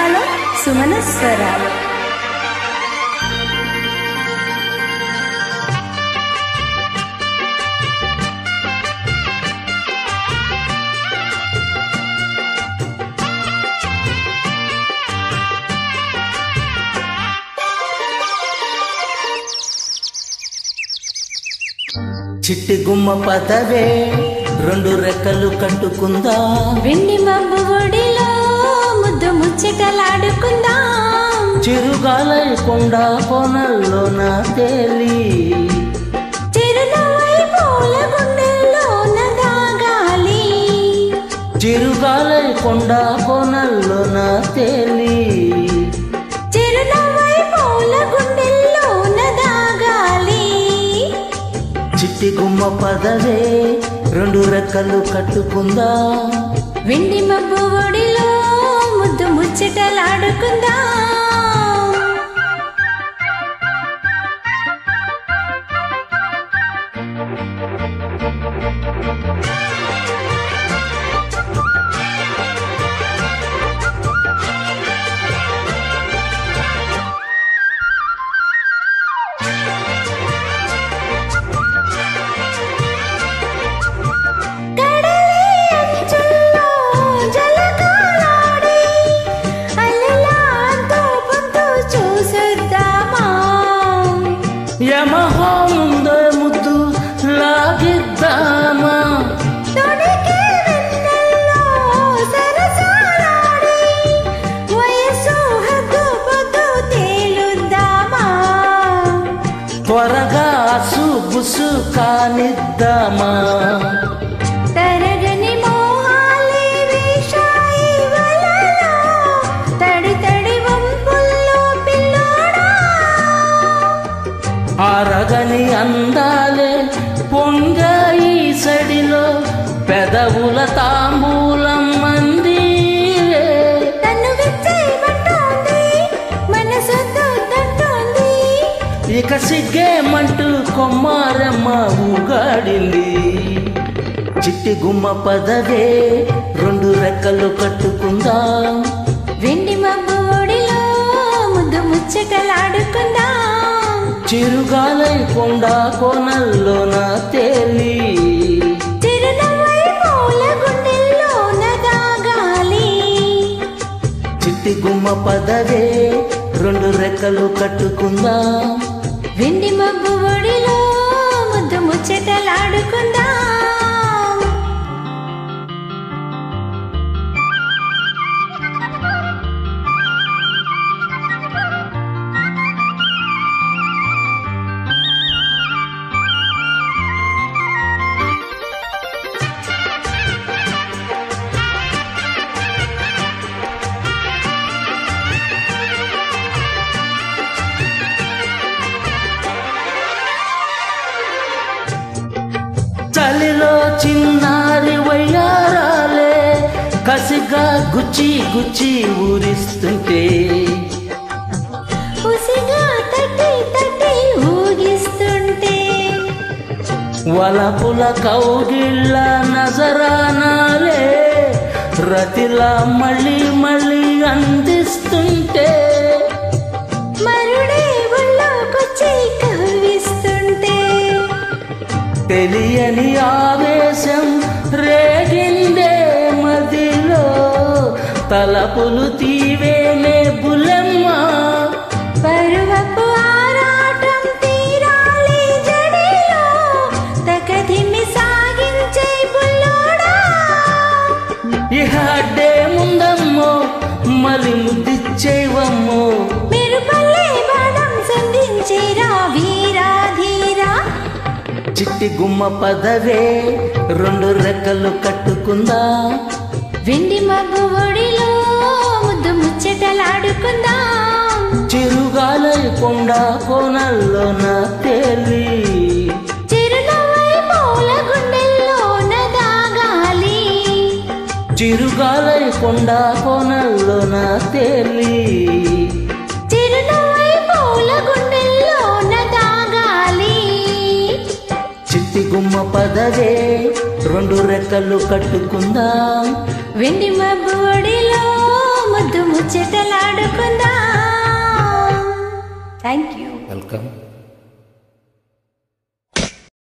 ఘంటసాల సుమన స్వరాలు. చిట్టి గుమ్మ పదవే రెండు రెక్కలు కట్టుకుందా, వెండి మబ్బు ఒడిలో ముద్దు ముచ్చటలాడుకుందా, చిరుగాలై కొండ కోనల్లో నా తేలి, చిరునవ్వై పూల గుండెల్లో నగాలి, చిరుగాలై కొండ కోనల్లో నా తేలి, చిరునవ్వై పూల గుండెల్లో నగాలి. చిట్టి గుమ్మ పదవే రెండు రెక్కలు కట్టుకుందా, వెండి మబ్బు ఒడిలో ముద్దు ముచ్చటలాడుకుందా. యమహో ముందే ముద్దు లాగిద్దామా, త్వరగా సుబుసు కానిద్దామా, తరగని మోహాలే వేశాయి వలలో, తడి తడి వంపుల్లో పిల్లోడా, ఆరగని అందాలే పొంగాయి సడిలో, పెదవుల తాంబూలం మందిరే, తన్ను విచ్చేయమంటోంది మనసు తోంది, ఇక సిగ్గేమంటూ కొమ్మారమ్మ ఊగాడింది. చిట్టి గుమ్మ పదవే రెండు రెక్కలు కట్టుకుందా, వెండి మబ్బు ఒడిలో ముద్దు ముచ్చటలాడుకుందా, చిరుగాలై కొండ కోనల్లో నా తేలి, చిరునవ్వై పూల గుండెల్లో నగాలి. చిట్టి గుమ్మ పదవే రెండు రెక్కలు కట్టుకుందా, వెండి మబ్బు ఒడిలో ముద్దు ముచ్చటలాడుకుందా. చలిలో చిన్నారి వయ్యారాలే కసిగా గుచ్చి గుచ్చి ఊరిస్తుంటే, ఉసిగా తట్టి తట్టి ఊగిస్తుంటే, వలపుల కౌగిళ్ళ నజరానాలే రతిలా మళ్ళీ మళ్ళీ అందిస్తుంటే, మరుడే ఒళ్ళోకొచ్చి కవ్విస్తుంటే, తెలియని ఆవేశం రేగిందే మదిలో, తలపులు తీవేనే బులమ్మ, పరువపు ఆరాటం తీరాలి జడిలో, తకధిమి సాగించే బుల్లోడా, ఇహ అడ్డే ముందమ్మో మలి ముద్దిచ్చేవమ్మో, మీరు పల్లె బాణం సంధించేరా వీరా ధీరా. చిట్టి గుమ్మ పదవే రెండు రెక్కలు కట్టుకుందా, వెండి మబ్బు ఒడిలో ముద్దు ముచ్చటలాడుకుందా, చిరుగాలై కొండ కోనల్లో నా తేలి, చిరునవ్వై పూల గుండెల్లో నగాలి, చిరుగాలై కొండ కోనల్లో నా తేలి, చిరునవ్వై పూల గుండెల్లో నగాలి. చిట్టి గుమ్మ పదవే రెండు రెక్కలు కట్టుకుందా, వెండి మబ్బు ఒడిలో ముద్దు ముచ్చటలా థ్యాంక్ యూ. వెల్కమ్.